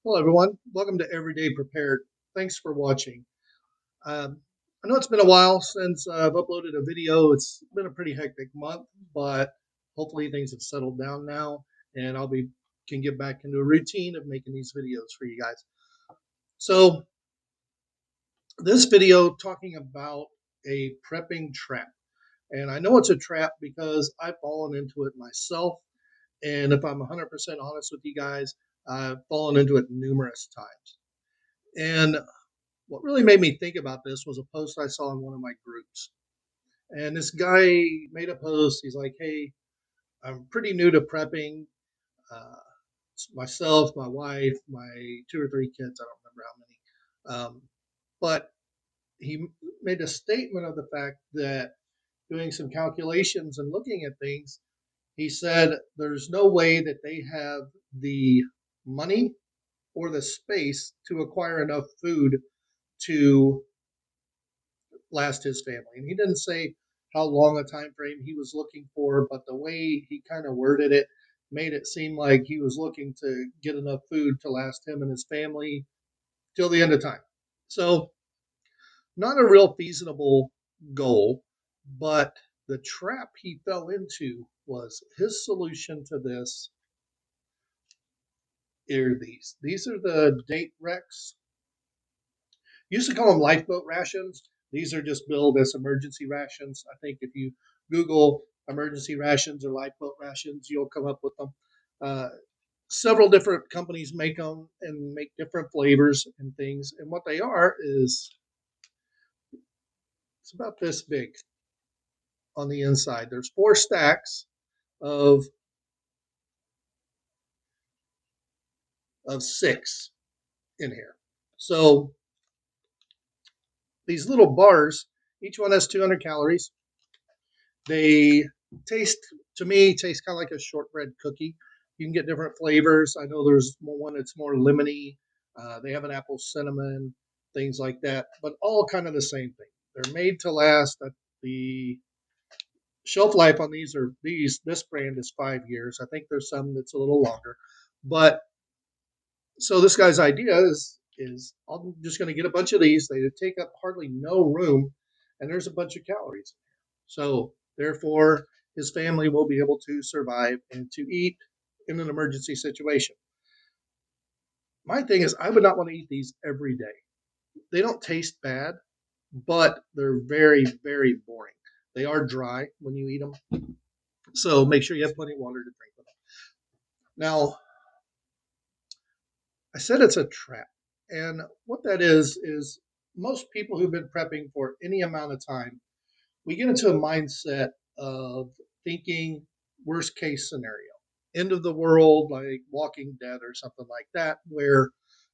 Hello, everyone. Welcome to Everyday Prepared. Thanks for watching. I know it's been a while since I've uploaded a video. It's been a pretty hectic month, but hopefully things have settled down now, and can get back into a routine of making these videos for you guys. So this video talking about a prepping trap, and I know it's a trap because I've fallen into it myself. And if I'm 100% honest with you guys, I've fallen into it numerous times. And what really made me think about this was a post I saw in one of my groups. And this guy made a post. He's like, hey, I'm pretty new to prepping. Uh, Myself, my wife, my two or three kids, I don't remember how many. But he made a statement of the fact that doing some calculations and looking at things, he said there's no way that they have the money or the space to acquire enough food to last his family. And he didn't say how long a time frame he was looking for, but the way he kind of worded it made it seem like he was looking to get enough food to last him and his family till the end of time. So, not a real feasible goal, but the trap he fell into was his solution to this are these. These are the date Rex. Used to call them lifeboat rations. These are just billed as emergency rations. I think if you Google emergency rations or lifeboat rations, you'll come up with them. Uh, Several different companies make them and make different flavors and things. And what they are is it's about this big on the inside. There's 4 stacks of of 6 in here. So these little bars, each one has 200 calories. They taste, to me, taste kind of like a shortbread cookie. You can get different flavors. I know there's one that's more lemony. They have an apple cinnamon, things like that, but all kind of the same thing. They're made to last. The shelf life on this brand is 5 years. I think there's some that's a little longer, but so this guy's idea is I'm just going to get a bunch of these. They take up hardly no room, and there's a bunch of calories. So therefore, his family will be able to survive and to eat in an emergency situation. My thing is, I would not want to eat these every day. They don't taste bad, but they're very, very boring. They are dry when you eat them. So make sure you have plenty of water to drink with them. Now, I said it's a trap. And what that is most people who've been prepping for any amount of time, we get into a mindset of thinking worst case scenario, end of the world, like Walking Dead or something like that, where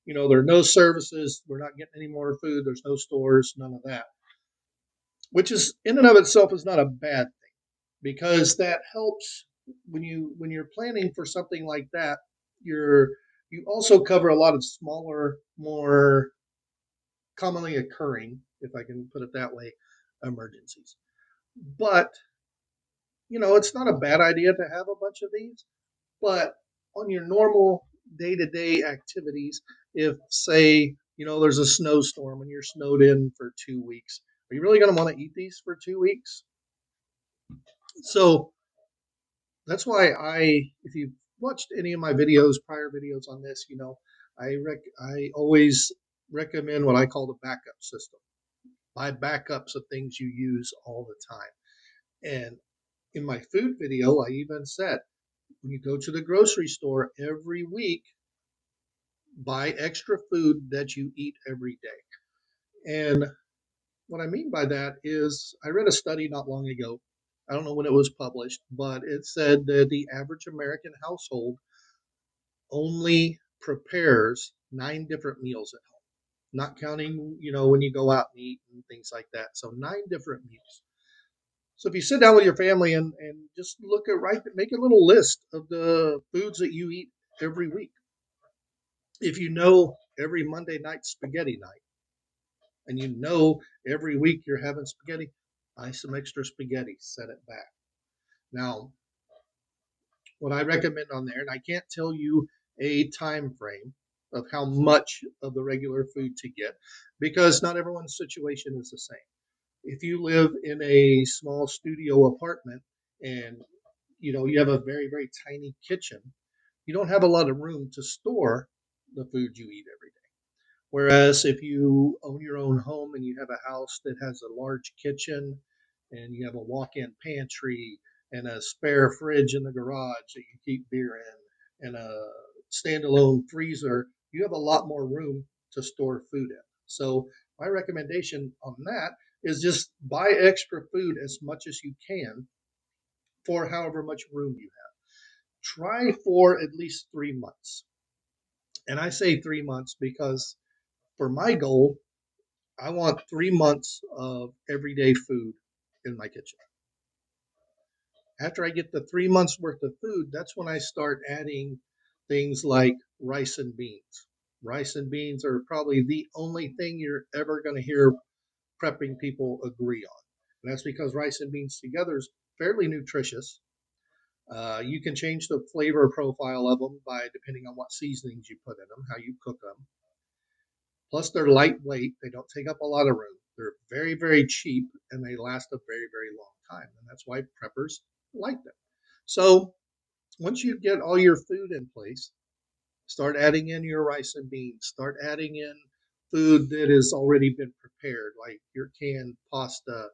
there are no services, we're not getting any more food, there's no stores, none of that, which is in and of itself is not a bad thing because that helps when you're planning for something like that. You also cover a lot of smaller, more commonly occurring, if I can put it that way, emergencies. But it's not a bad idea to have a bunch of these. But on your normal day-to-day activities, if say there's a snowstorm and you're snowed in for 2 weeks, are you really going to want to eat these for 2 weeks? So that's why if you've watched any of my prior videos on this, I always recommend what I call the backup system. Buy backups of things you use all the time. And in my food video, I even said when you go to the grocery store every week, buy extra food that you eat every day. And what I mean by that is I read a study not long ago. I don't know when it was published, but it said that the average American household only prepares 9 different meals at home, not counting, when you go out and eat and things like that. So 9 different meals. So if you sit down with your family and just make a little list of the foods that you eat every week. If you know every Monday night spaghetti night, and every week you're having spaghetti, buy some extra spaghetti, set it back. Now, what I recommend on there, and I can't tell you a time frame of how much of the regular food to get, because not everyone's situation is the same. If you live in a small studio apartment and you have a very, very tiny kitchen, you don't have a lot of room to store the food you eat every day. Whereas if you own your own home and you have a house that has a large kitchen and you have a walk-in pantry and a spare fridge in the garage that you keep beer in and a standalone freezer, you have a lot more room to store food in. So my recommendation on that is just buy extra food as much as you can for however much room you have. Try for at least 3 months. And I say 3 months because for my goal, I want 3 months of everyday food in my kitchen. After I get the 3 months worth of food, that's when I start adding things like rice and beans. Rice and beans are probably the only thing you're ever going to hear prepping people agree on. And that's because rice and beans together is fairly nutritious. You can change the flavor profile of them by depending on what seasonings you put in them, how you cook them. Plus, they're lightweight. They don't take up a lot of room. They're very, very cheap, and they last a very, very long time. And that's why preppers like them. So once you get all your food in place, start adding in your rice and beans. Start adding in food that has already been prepared, like your canned pasta,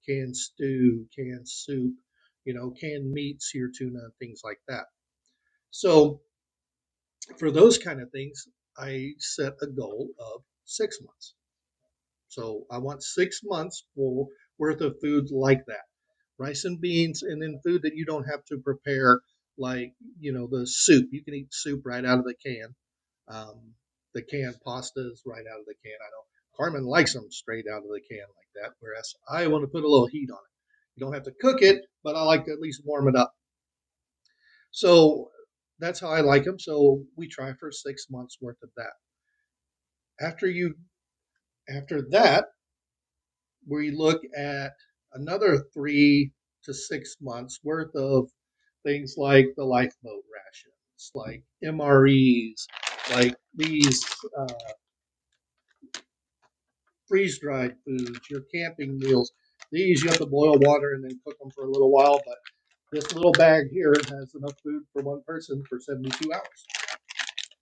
canned stew, canned soup, canned meats, your tuna, things like that. So for those kind of things, I set a goal of 6 months. So I want 6 months full worth of food like that. Rice and beans, and then food that you don't have to prepare, like, the soup. You can eat soup right out of the can. The canned pastas right out of the can. I know Carmen likes them straight out of the can like that, whereas I want to put a little heat on it. You don't have to cook it, but I like to at least warm it up. So that's how I like them. So we try for 6 months worth of that. After that, we look at another 3 to 6 months worth of things like the lifeboat rations, like MREs, like these freeze dried foods, your camping meals. These you have to boil water and then cook them for a little while, but this little bag here has enough food for one person for 72 hours.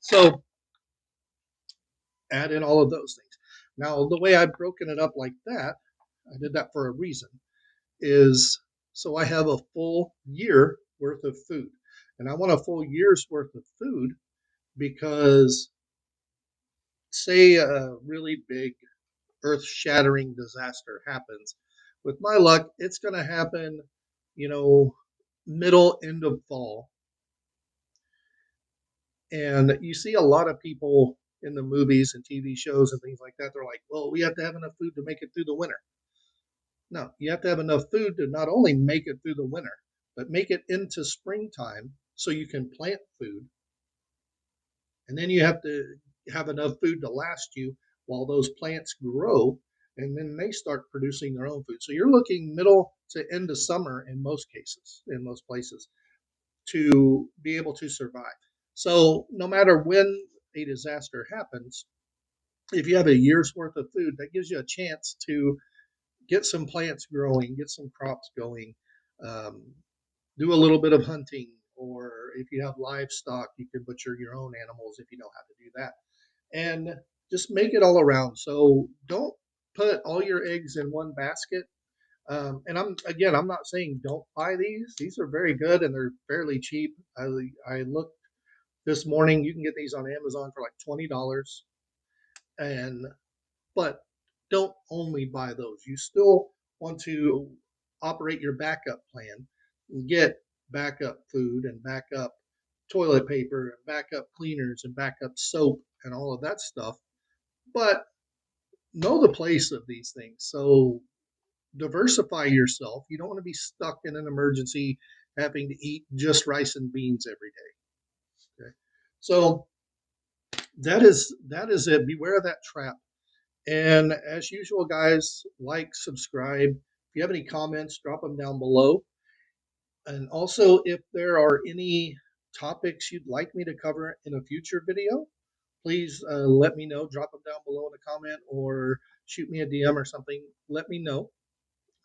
So add in all of those things. Now, the way I've broken it up like that, I did that for a reason, is so I have a full year worth of food. And I want a full year's worth of food because, say, a really big earth shattering disaster happens. With my luck, it's going to happen, you know, middle, end of fall. And you see a lot of people in the movies and TV shows and things like that. They're like, well, we have to have enough food to make it through the winter. No, you have to have enough food to not only make it through the winter, but make it into springtime so you can plant food. And then you have to have enough food to last you while those plants grow and then they start producing their own food. So you're looking middle to end of summer in most cases, in most places, to be able to survive. So no matter when a disaster happens, if you have a year's worth of food, that gives you a chance to get some plants growing, get some crops going, um, do a little bit of hunting, or if you have livestock, you can butcher your own animals if you know how to do that. And just make it all around. So don't put all your eggs in one basket. And I'm not saying don't buy these. These are very good and they're fairly cheap. I looked this morning. You can get these on Amazon for like $20. And but don't only buy those. You still want to operate your backup plan and get backup food and backup toilet paper and backup cleaners and backup soap and all of that stuff. But know the place of these things. So diversify yourself. You don't want to be stuck in an emergency having to eat just rice and beans every day. Okay. So that is it. Beware of that trap. And as usual, guys, like, subscribe. If you have any comments, drop them down below. And also, if there are any topics you'd like me to cover in a future video, please let me know. Drop them down below in a comment or shoot me a DM or something. Let me know.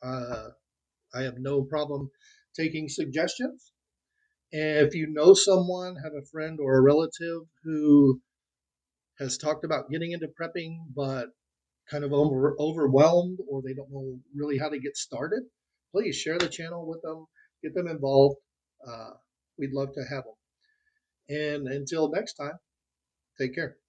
Uh, I have no problem taking suggestions. And if you know someone, have a friend or a relative who has talked about getting into prepping but kind of overwhelmed or they don't know really how to get started, please share the channel with them, get them involved. Uh, we'd love to have them. And until next time, take care.